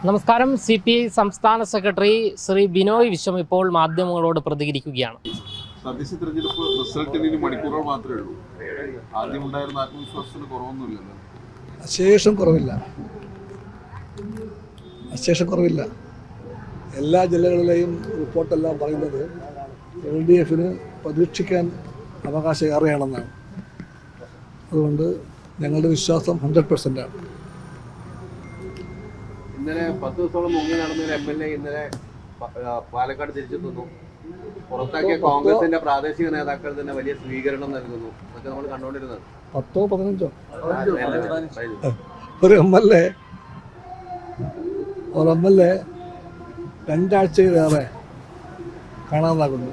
നമസ്കാരം. CPI സംസ്ഥാന secretary Shri Binoy Viswam ഇപ്പോൾ മാധ്യമങ്ങളോട് പ്രതികരിക്കുകയാണ്. തദ്ദേശ തെരഞ്ഞെടുപ്പ് റിസൾട്ടിന് ഇനി മണിക്കൂറുകൾ മാത്രമേ ഉള്ളൂ. ആദ്യം ഉണ്ടായിരുന്ന ആത്മവിശ്വാസത്തിന് കുറവൊന്നുമില്ലല്ലോ. അശേഷം കുറവില്ല. എല്ലാ ജില്ലകളിലെയും റിപ്പോർട്ടെല്ലാം പറയുന്നത് LDFന് പ്രതീക്ഷിക്കാൻ അവകാശം ഏറെയാണെന്നാണ്. അതുകൊണ്ട് ഞങ്ങളുടെ വിശ്വാസം 100%. ഇന്നലെ 10 ദിവസത്തോളം മുങ്ങി നടന്ന MLA ഇന്നലെ പാലക്കാട് തിരിച്ചെത്തുന്നു. പുറത്താക്കിയ കോൺഗ്രസിന്റെ പ്രാദേശിക നേതാക്കൾ തന്നെ വലിയ സ്വീകരണം നൽകുന്നു. അതൊക്കെ നമ്മൾ കണ്ടുകൊണ്ടിരുന്നത്. 10 15 ഒരു MLA 2 ആഴ്ചയിലേറെ കാണാതാകുന്നു.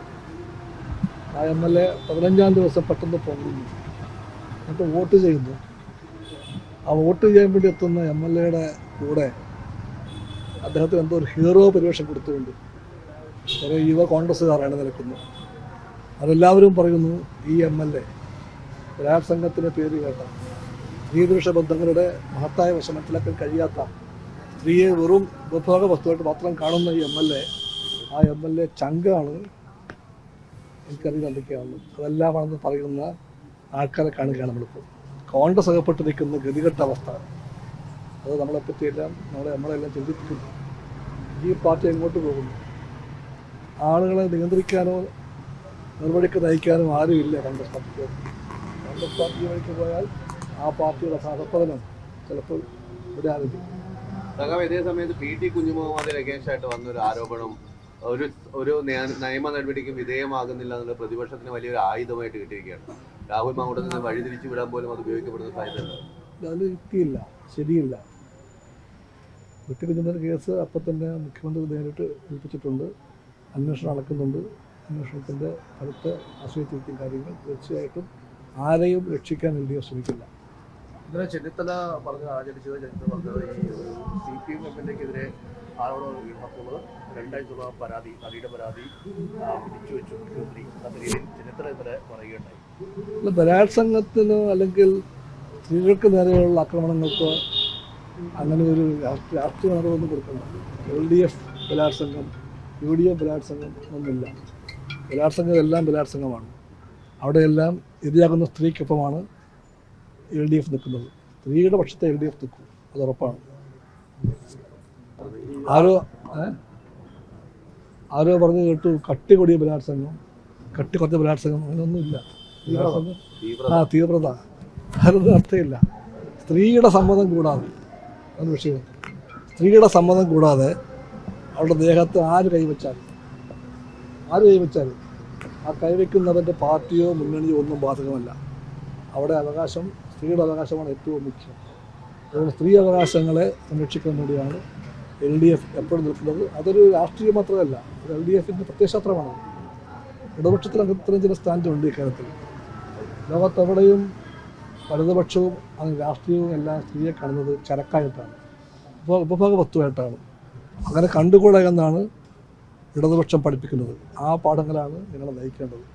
ആ MLA 15-ാം ദിവസം പെട്ടെന്ന് പോകുന്നു, എന്നിട്ട് വോട്ട് ചെയ്യുന്നു. ആ വോട്ട് ചെയ്യാൻ വേണ്ടി എത്തുന്ന MLAയുടെ കൂടെ അദ്ദേഹത്തിന് എന്തോ ഒരു ഹീറോ പരിവേഷം കൊടുത്തുകൊണ്ട് കുറേ യുവ കോൺഗ്രസ്സുകാരാണ് നിൽക്കുന്നു. അതെല്ലാവരും പറയുന്നു ഈ MLA ബലാത്സംഗത്തിന് പേര് കേട്ട, സ്ത്രീപുരുഷ ബന്ധങ്ങളുടെ മഹത്തായ വശം മനസ്സിലാക്കാൻ കഴിയാത്ത, സ്ത്രീയെ വെറും ഉപഭോഗ വസ്തുവായിട്ട് മാത്രം കാണുന്ന ഈ ആ MLA ചങ്കാണ്, എനിക്കറിയില്ല എന്തൊക്കെയാണ്, അതെല്ലാമാണെന്ന് പറയുന്ന ആൾക്കാരെ കാണുകയാണ് നമ്മളിപ്പോൾ. കോൺഗ്രസ് അകപ്പെട്ടിരിക്കുന്ന ഗതികെട്ട അവസ്ഥ, അത് നമ്മളെപ്പറ്റിയെല്ലാം നമ്മളെല്ലാം ചിന്തിപ്പിക്കുന്നു. ഈ പാർട്ടി എങ്ങോട്ട് പോകുന്നു? ആളുകളെ നിയന്ത്രിക്കാനോ നിർവഴിക്ക് നയിക്കാനോ ആരുമില്ല കോൺഗ്രസ് പാർട്ടിക്ക്. കോൺഗ്രസ് പാർട്ടി വഴിക്ക് പോയാൽ ആ പാർട്ടിയുടെ അധപ്പതനം ചിലപ്പോൾ ഇവിടെ ആരംഭിക്കും. ഇതേ സമയത്ത് PT കുഞ്ഞുമുഹമ്മദ് രകേശായിട്ട് വന്നൊരു ആരോപണം ഒരു നിയമ നടപടിക്ക് വിധേയമാകുന്നില്ല എന്നുള്ള പ്രതിപക്ഷത്തിന് വലിയൊരു ആയുധമായിട്ട് കിട്ടിയിരിക്കുകയാണ്. രാഹുൽ മാങ്കൂട്ടത്തിൽ നിന്ന് വഴിതിരിച്ചു വിടാൻ പോലും അത് ഉപയോഗിക്കപ്പെടുന്ന സാധ്യതയുണ്ട്. അത് യുക്തിയില്ല, ശരിയില്ല. PT കുഞ്ഞുമുഹമ്മദ് കേസ് അപ്പം തന്നെ മുഖ്യമന്ത്രി നേരിട്ട് ഏൽപ്പിച്ചിട്ടുണ്ട്. അന്വേഷണം നടക്കുന്നുണ്ട്. അന്വേഷണത്തിൻ്റെ ഫലത്തെ ആശ്രയിച്ചിരിക്കും കാര്യങ്ങൾ. തീർച്ചയായിട്ടും ആരെയും രക്ഷിക്കാൻ LDF ശ്രമിക്കില്ല. ഇന്നലെ ചെന്നിത്തല ആചരിച്ചത് ഈ CPM MLAക്കെതിരെ ആരോപണം ഉയർന്നപ്പോൾ 2 ആഴ്ചയുള്ള പരാതി, നടിയുടെ പരാതി പിടിച്ചു വെച്ചു മുഖ്യമന്ത്രി എന്ന രീതിയിൽ ചെന്നിത്തല ഇന്നലെ പറയുകയുണ്ടായി. ബലാത്സംഗത്തിനോ അല്ലെങ്കിൽ സ്ത്രീകൾക്ക് നേരെയുള്ള ആക്രമണങ്ങൾക്കോ അങ്ങനെ ഒരു രാഷ്ട്രീയ നടപൊന്നും കൊടുക്കണം. LDF ബലാത്സംഗം, UDF ബലാത്സംഗം ഒന്നുമില്ല. ബലാത്സംഗം എല്ലാം ബലാത്സംഗമാണ്. അവിടെയെല്ലാം ഇരയാകുന്ന സ്ത്രീക്കൊപ്പമാണ് LDF നിൽക്കുന്നത്. സ്ത്രീയുടെ പക്ഷത്തെ LDF നിൽക്കും, അത് ഉറപ്പാണ്. ആരോ പറഞ്ഞു കേട്ടു കട്ടി കൂടിയ ബലാത്സംഗം, കട്ടി കുറഞ്ഞ ബലാത്സംഗം, അങ്ങനെയൊന്നുമില്ല. തീവ്രത അതൊന്നും അർത്ഥമില്ല. സ്ത്രീയുടെ സമ്മതം കൂടാതെ, അത് വിഷയം, സ്ത്രീയുടെ സമ്മതം കൂടാതെ അവളുടെ ദേഹത്ത് ആര് കൈവച്ചാലും ആ കൈവയ്ക്കുന്നവൻ്റെ പാർട്ടിയോ മുന്നണിയോ ഒന്നും ബാധകമല്ല. അവിടെ അവകാശം, സ്ത്രീയുടെ അവകാശമാണ് ഏറ്റവും മുഖ്യം. അതുകൊണ്ട് സ്ത്രീ അവകാശങ്ങളെ സംരക്ഷിക്കാൻ വേണ്ടിയാണ് LDF എപ്പോഴും നിൽക്കുന്നത്. അതൊരു രാഷ്ട്രീയം മാത്രമല്ല, LDFിൻ്റെ പ്രത്യയശാസ്ത്രമാണ്. ഇടതുപക്ഷത്തിന് അകത്തരം ചില സ്റ്റാൻഡുണ്ട് ഈ കാര്യത്തിൽ. ലോകത്തെവിടെയും വലതുപക്ഷവും അതിന് രാഷ്ട്രീയവും എല്ലാം സ്ത്രീയെ കാണുന്നത് ചരക്കായിട്ടാണ്, ഉപഭോഗ വസ്തുവായിട്ടാണ്. അങ്ങനെ കണ്ടുകൂടാ എന്നാണ് ഇടതുപക്ഷം പഠിപ്പിക്കുന്നത്. ആ പാഠങ്ങളാണ് ഞങ്ങളെ നയിക്കേണ്ടത്.